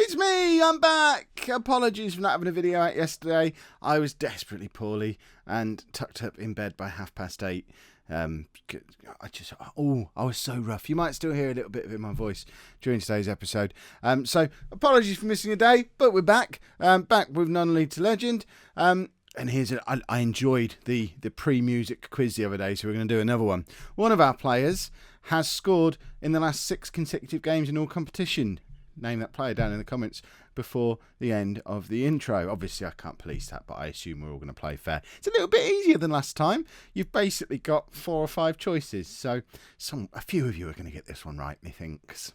It's me, I'm back. Apologies for not having a video out yesterday. I was desperately poorly and tucked up in bed by 8:30. I was so rough. You might still hear a little bit of it in my voice during today's episode. So apologies for missing a day, but we're back. Back with Non-League to Legend. And I enjoyed the pre-music quiz the other day, so we're going to do another one. One of our players has scored in the last 6 consecutive games in all competition. Name that player down in the comments before the end of the intro. Obviously, I can't police that, but I assume we're all going to play fair. It's a little bit easier than last time. You've basically got 4 or 5 choices, so a few of you are going to get this one right, methinks.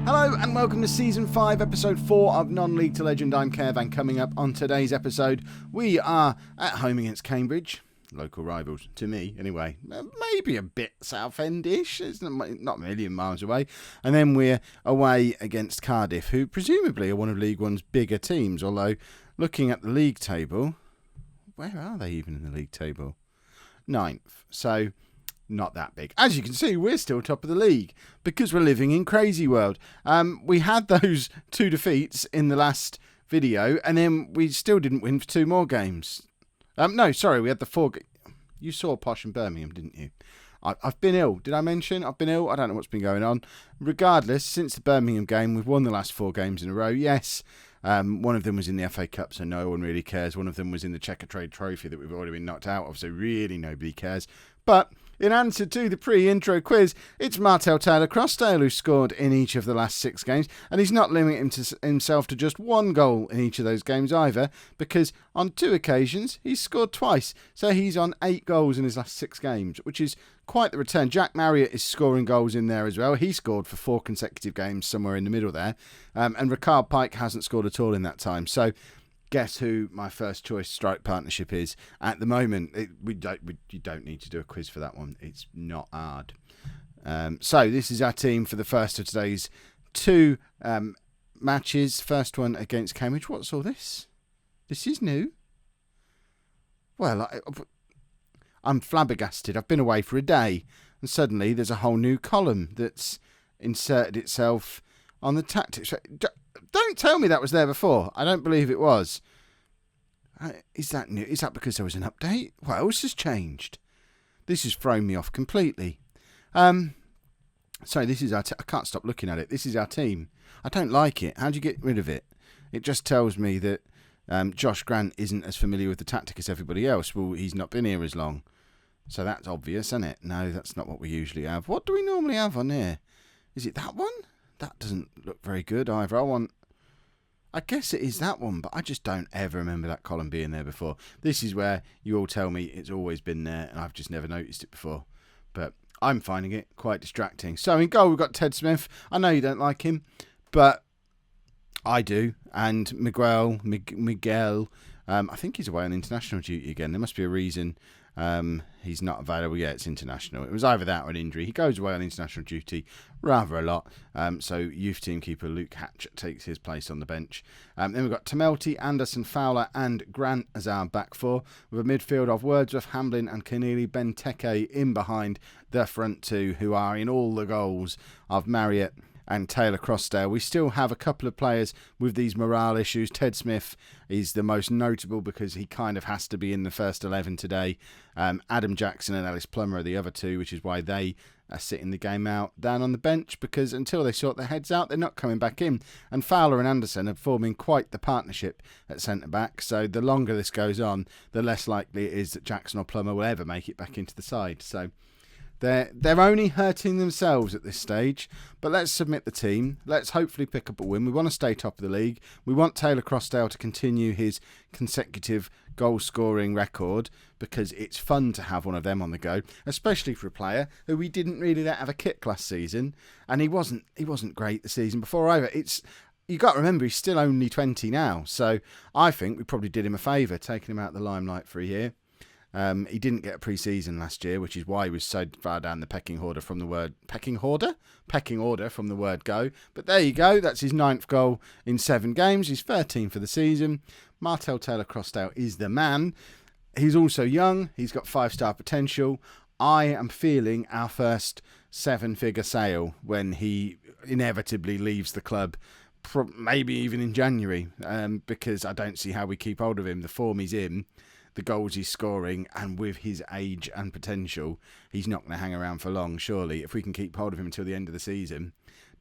Hello and welcome to Season 5, Episode 4 of Non-League to Legend. I'm Kev, and coming up on today's episode, we are at home against Cambridge. Local rivals, to me anyway. Maybe a bit Southend-ish, it's not a million miles away. And then we're away against Cardiff, who presumably are one of League One's bigger teams. Although, looking at the league table, where are they even in the league table? 9th. So not that big. As you can see, we're still top of the league because we're living in crazy world. We had those 2 defeats in the last video, and then we still didn't win for 2 more games. No, sorry, we had the 4. You saw Posh in Birmingham, didn't you? I've been ill. Did I mention I've been ill? I don't know what's been going on. Regardless, since the Birmingham game, we've won the last 4 games in a row. Yes, one of them was in the FA Cup, so no one really cares. One of them was in the Checker Trade Trophy that we've already been knocked out of, so really nobody cares. But in answer to the pre-intro quiz, it's Martel Taylor-Crossdale who scored in each of the last 6 games, and he's not limiting himself to just 1 goal in each of those games either, because on 2 occasions he's scored twice, so he's on 8 goals in his last 6 games, which is quite the return. Jack Marriott is scoring goals in there as well. He scored for 4 consecutive games somewhere in the middle there, and Ricard Pike hasn't scored at all in that time. So guess who my first choice strike partnership is at the moment? You don't need to do a quiz for that one. It's not hard. So this is our team for the first of today's 2 matches. First one against Cambridge. What's all this? This is new. Well, I'm flabbergasted. I've been away for a day, and suddenly there's a whole new column that's inserted itself on the tactics. Don't tell me that was there before. I don't believe it was. Is that new? Is that because there was an update? What else has changed? This has thrown me off completely. Sorry, this is our I can't stop looking at it. This is our team. I don't like it. How do you get rid of it? It just tells me that Josh Grant isn't as familiar with the tactic as everybody else. Well, he's not been here as long. So that's obvious, isn't it? No, that's not what we usually have. What do we normally have on here? Is it that one? That doesn't look very good either. I guess it is that one, but I just don't ever remember that column being there before. This is where you all tell me it's always been there, and I've just never noticed it before. But I'm finding it quite distracting. So in goal, we've got Ted Smith. I know you don't like him, but I do. And Miguel, I think he's away on international duty again. There must be a reason he's not available. Yeah, it's international. It was either that or an injury. He goes away on international duty rather a lot. So youth team keeper Luke Hatchett takes his place on the bench. Then we've got Tamelty, Anderson, Fowler and Grant as our back 4, with a midfield of Wordsworth, Hamblin and Keneally Benteke in behind the front 2, who are in all the goals of Marriott and Taylor-Crossdale. We still have a couple of players with these morale issues. Ted Smith is the most notable because he kind of has to be in the first 11 today. Adam Jackson and Ellis Plummer are the other 2, which is why they are sitting the game out down on the bench, because until they sort their heads out, they're not coming back in. And Fowler and Anderson are forming quite the partnership at centre-back, so the longer this goes on, the less likely it is that Jackson or Plummer will ever make it back into the side. So They're only hurting themselves at this stage, but let's submit the team. Let's hopefully pick up a win. We want to stay top of the league. We want Taylor-Crossdale to continue his consecutive goal-scoring record, because it's fun to have one of them on the go, especially for a player who we didn't really let have a kick last season, and he wasn't great the season before either. You got to remember, he's still only 20 now, so I think we probably did him a favour taking him out of the limelight for a year. He didn't get a pre-season last year, which is why he was so far down the pecking order from the word go. But there you go. That's his 9th goal in 7 games. He's 13 for the season. Martel Taylor-Crossdale is the man. he's also young. He's got 5-star potential. I am feeling our first 7-figure sale when he inevitably leaves the club, maybe even in January, because I don't see how we keep hold of him. The form he's in, the goals he's scoring, and with his age and potential, he's not going to hang around for long, surely. If we can keep hold of him until the end of the season,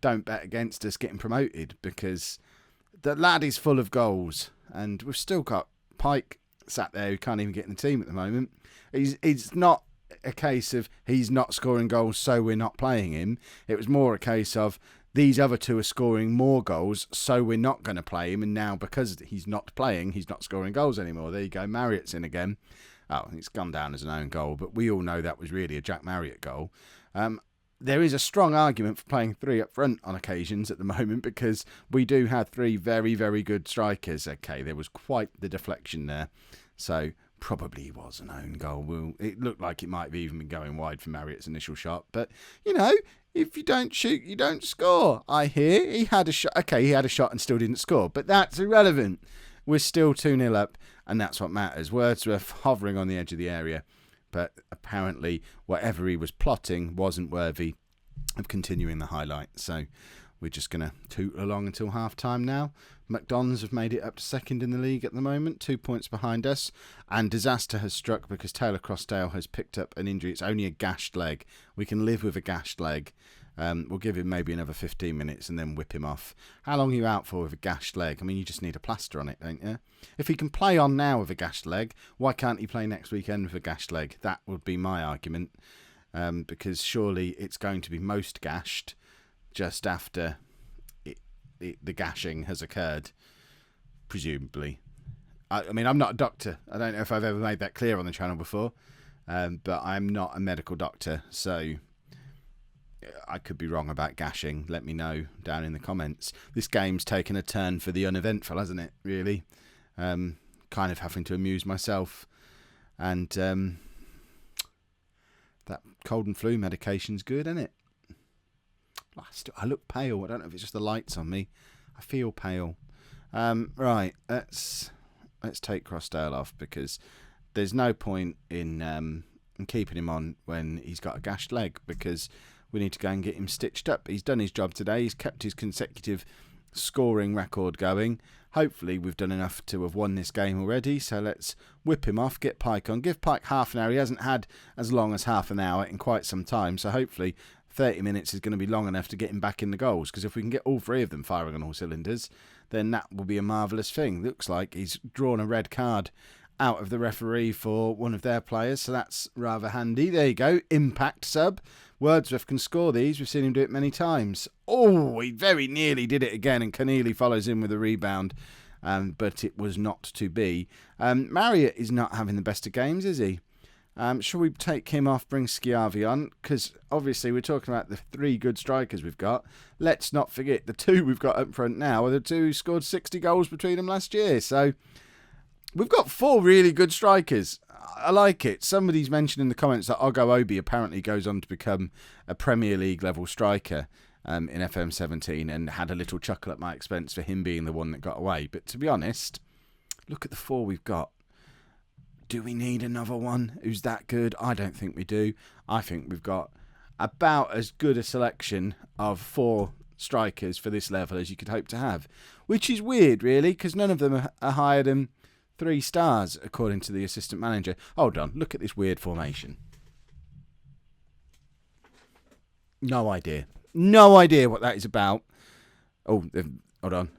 don't bet against us getting promoted, because the lad is full of goals, and we've still got Pike sat there who can't even get in the team at the moment. It's not a case of he's not scoring goals, so we're not playing him. It was more a case of these other two are scoring more goals, so we're not going to play him. And now, because he's not playing, he's not scoring goals anymore. There you go. Marriott's in again. Oh, it's gone down as an own goal, but we all know that was really a Jack Marriott goal. There is a strong argument for playing 3 up front on occasions at the moment, because we do have 3 very, very good strikers. Okay, there was quite the deflection there. So probably was an own goal. It looked like it might have even been going wide for Marriott's initial shot. But, if you don't shoot, you don't score. I hear he had a shot. Okay, he had a shot and still didn't score. But that's irrelevant. We're still 2-0 up, and that's what matters. Wordsworth hovering on the edge of the area. But apparently whatever he was plotting wasn't worthy of continuing the highlight. So we're just going to toot along until half-time now. McDonald's have made it up to second in the league at the moment, 2 points behind us. And disaster has struck because Taylor Crossdale has picked up an injury. It's only a gashed leg. We can live with a gashed leg. We'll give him maybe another 15 minutes and then whip him off. How long are you out for with a gashed leg? I mean, you just need a plaster on it, don't you? If he can play on now with a gashed leg, why can't he play next weekend with a gashed leg? That would be my argument. Because surely it's going to be most gashed just after the gashing has occurred, presumably. I mean, I'm not a doctor. I don't know if I've ever made that clear on the channel before, but I'm not a medical doctor, so I could be wrong about gashing. Let me know down in the comments. This game's taken a turn for the uneventful, hasn't it, really? Kind of having to amuse myself. And that cold and flu medication's good, isn't it? I look pale. I don't know if it's just the lights on me. I feel pale. Right, let's take Crossdale off, because there's no point in keeping him on when he's got a gashed leg, because we need to go and get him stitched up. He's done his job today. He's kept his consecutive scoring record going. Hopefully we've done enough to have won this game already, so let's whip him off, get Pike on, give Pike half an hour. He hasn't had as long as half an hour in quite some time, so hopefully 30 minutes is going to be long enough to get him back in the goals, because if we can get all 3 of them firing on all cylinders, then that will be a marvellous thing. Looks like he's drawn a red card out of the referee for one of their players, so that's rather handy. There you go, impact sub. Wordsworth can score these. We've seen him do it many times. Oh, he very nearly did it again, and Keneally follows in with a rebound, but it was not to be. Marriott is not having the best of games, is he? Shall we take him off, bring Schiavi on? Because obviously we're talking about the 3 good strikers we've got. Let's not forget the 2 we've got up front now are the 2 who scored 60 goals between them last year. So we've got 4 really good strikers. I like it. Somebody's mentioned in the comments that Ogo Obi apparently goes on to become a Premier League level striker in FM17, and had a little chuckle at my expense for him being the one that got away. But to be honest, look at the 4 we've got. Do we need another one who's that good? I don't think we do. I think we've got about as good a selection of 4 strikers for this level as you could hope to have, which is weird, really, because none of them are higher than 3 stars, according to the assistant manager. Hold on, look at this weird formation. No idea. No idea what that is about. Oh, hold on.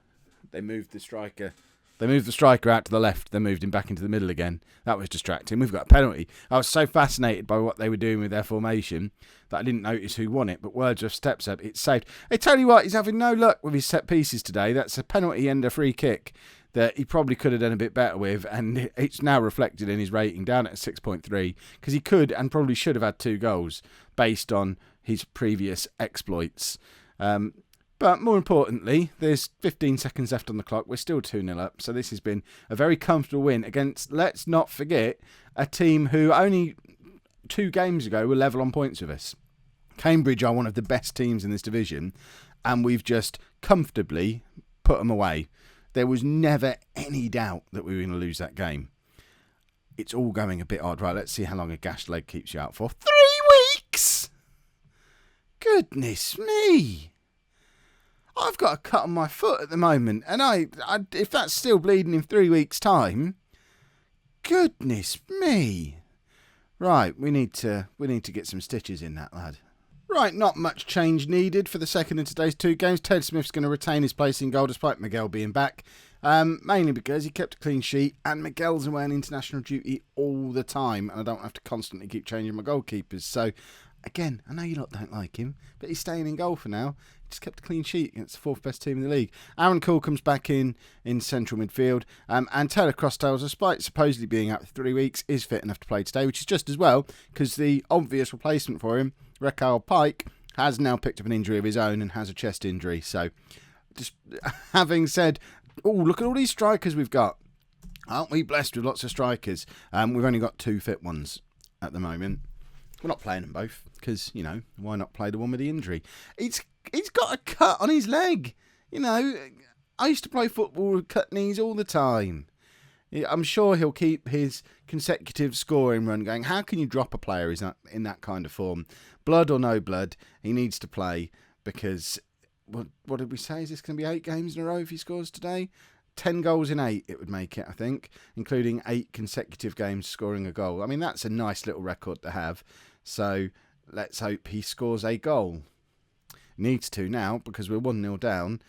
They moved the striker. They moved the striker out to the left. They moved him back into the middle again. That was distracting. We've got a penalty. I was so fascinated by what they were doing with their formation that I didn't notice who won it. But Wordsworth steps up. It's saved. I tell you what, he's having no luck with his set pieces today. That's a penalty and a free kick that he probably could have done a bit better with. And it's now reflected in his rating down at 6.3, because he could and probably should have had 2 goals based on his previous exploits. But more importantly, there's 15 seconds left on the clock. We're still 2-0 up. So this has been a very comfortable win against, let's not forget, a team who only 2 games ago were level on points with us. Cambridge are one of the best teams in this division, and we've just comfortably put them away. There was never any doubt that we were going to lose that game. it's all going a bit odd. Right, let's see how long a gashed leg keeps you out for. 3 weeks! Goodness me! I've got a cut on my foot at the moment, and I if that's still bleeding in 3 weeks' time, goodness me! Right, we need to get some stitches in that, lad. Right, not much change needed for the second in today's 2 games. Ted Smith's going to retain his place in goal despite Miguel being back, mainly because he kept a clean sheet and Miguel's away on international duty all the time, and I don't have to constantly keep changing my goalkeepers. So, again, I know you lot don't like him, but he's staying in goal for now. He just kept a clean sheet against the 4th best team in the league. Aaron Cole comes back in central midfield, and Taylor Crosstales, despite supposedly being out for 3 weeks, is fit enough to play today, which is just as well, because the obvious replacement for him, Raquel Pike, has now picked up an injury of his own and has a chest injury. So, just having said, oh, look at all these strikers we've got. Aren't we blessed with lots of strikers? We've only got 2 fit ones at the moment. We're not playing them both because, you know, why not play the one with the injury? He's got a cut on his leg. You know, I used to play football with cut knees all the time. I'm sure he'll keep his consecutive scoring run going. How can you drop a player who's not in that kind of form? Blood or no blood, he needs to play because, what did we say? Is this going to be 8 games in a row if he scores today? 10 goals in 8 it would make it, I think, including 8 consecutive games scoring a goal. I mean, that's a nice little record to have. So let's hope he scores a goal. Needs to now because we're 1-0 down.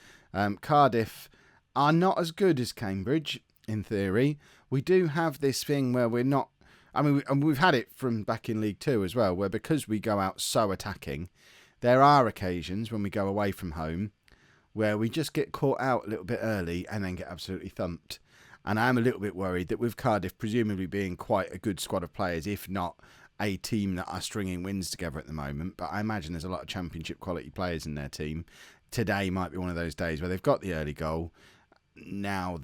Cardiff are not as good as Cambridge, in theory. We do have this thing where we're not... I mean, we've had it from back in League 2 as well, where because we go out so attacking, there are occasions when we go away from home where we just get caught out a little bit early and then get absolutely thumped. And I am a little bit worried that with Cardiff presumably being quite a good squad of players, if not a team that are stringing wins together at the moment, but I imagine there's a lot of championship quality players in their team. Today might be one of those days where they've got the early goal. Now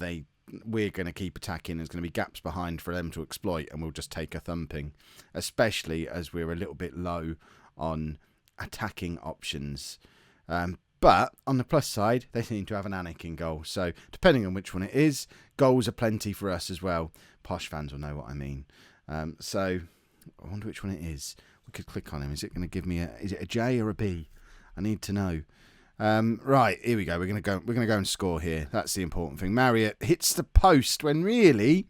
we're going to keep attacking. There's going to be gaps behind for them to exploit, and we'll just take a thumping, especially as we're a little bit low on attacking options. But on the plus side, they seem to have an Anik in goal. So depending on which one it is, goals are plenty for us as well. Posh fans will know what I mean. So I wonder which one it is. We could click on him. Is it going to give me is it a J or a B? I need to know. Right, here we go. We're going to go and score here. That's the important thing. Marriott hits the post when really,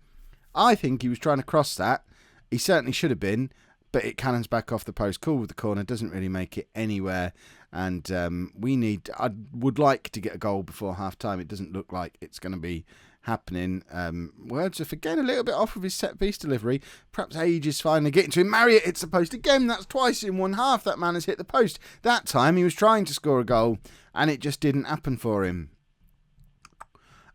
I think he was trying to cross that. He certainly should have been, but it cannons back off the post. Cool with the corner. Doesn't really make it anywhere. And I would like to get a goal before half time. It doesn't look like it's going to be happening. Wordsworth again a little bit off of his set piece delivery. Perhaps age is finally getting to him. Marriott hits the post again. That's twice in one half that man has hit the post. That time he was trying to score a goal and it just didn't happen for him.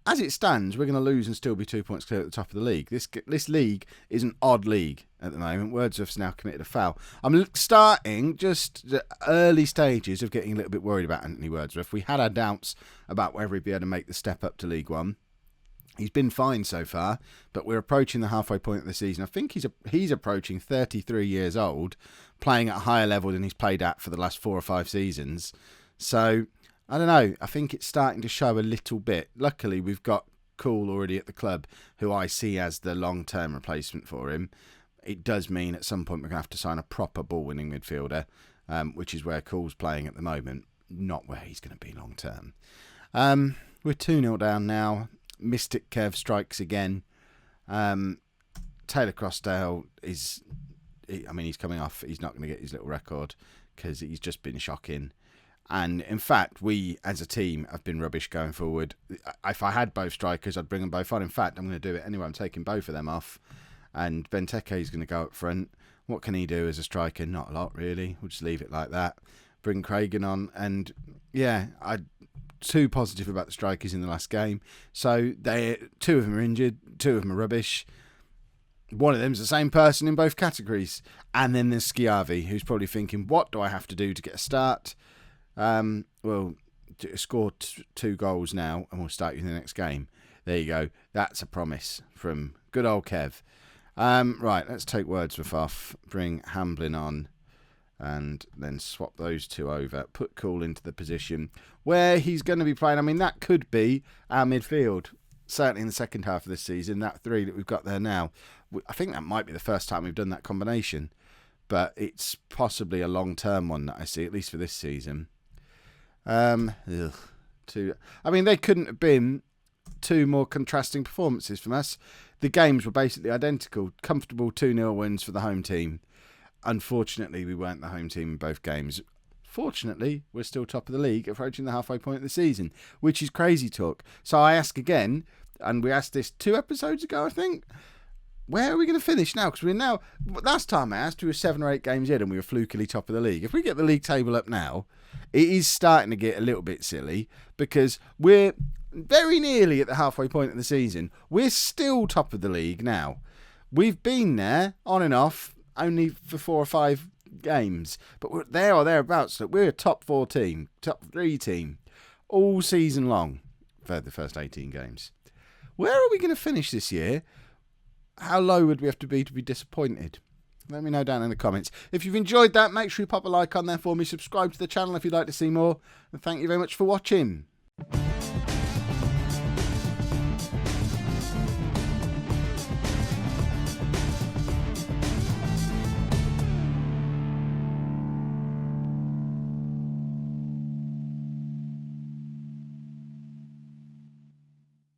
As it stands, we're going to lose and still be 2 points clear at the top of the league. This league is an odd league at the moment. Wordsworth's now committed a foul. I'm starting just the early stages of getting a little bit worried about Anthony Wordsworth. We had our doubts about whether he'd be able to make the step up to League One. He's been fine so far, but we're approaching the halfway point of the season. I think he's approaching 33 years old, playing at a higher level than he's played at for the last 4 or 5 seasons. So I don't know. I think it's starting to show a little bit. Luckily, we've got Cool already at the club, who I see as the long-term replacement for him. It does mean at some point we're going to have to sign a proper ball-winning midfielder, which is where Cool's playing at the moment, not where he's going to be long-term. We're 2-0 down now. Mystic Kev strikes again. Taylor Crossdale he's coming off. He's not going to get his little record because he's just been shocking. And in fact, we as a team have been rubbish going forward. If I had both strikers, I'd bring them both on. In fact, I'm going to do it anyway. I'm taking both of them off. And Benteke is going to go up front. What can he do as a striker? Not a lot, really. We'll just leave it like that. Bring Cragen on. And yeah, I'm too positive about the strikers in the last game. So 2 of them are injured. 2 of them are rubbish. One of them is the same person in both categories. And then there's Schiavi, who's probably thinking, what do I have to do to get a start? Well, score 2 goals now and we'll start you in the next game. There you go. That's a promise from good old Kev. Right, let's take Wordsworth off, bring Hamblin on, and then swap those 2 over. Put Cool into the position where he's going to be playing. I mean, that could be our midfield. certainly in the second half of this season, that 3 that we've got there now, I think that might be the first time we've done that combination, but it's possibly a long-term one that I see, at least for this season. I mean, they couldn't have been 2 more contrasting performances from us. The games were basically identical. Comfortable 2-0 wins for the home team. Unfortunately, we weren't the home team in both games. Fortunately, we're still top of the league, approaching the halfway point of the season, which is crazy talk. So I ask again, and we asked this 2 episodes ago, I think, where are we going to finish now? Because we're now, last time I asked, we were 7 or 8 games in and we were flukily top of the league. If we get the league table up now, it is starting to get a little bit silly because we're very nearly at the halfway point of the season. We're still top of the league now. We've been there on and off only for 4 or 5 games, but we're there or thereabouts. So we're a top 4 team, top 3 team all season long for the first 18 games. Where are we going to finish this year? How low would we have to be disappointed? Let me know down in the comments. If you've enjoyed that, make sure you pop a like on there for me. Subscribe to the channel if you'd like to see more. And thank you very much for watching.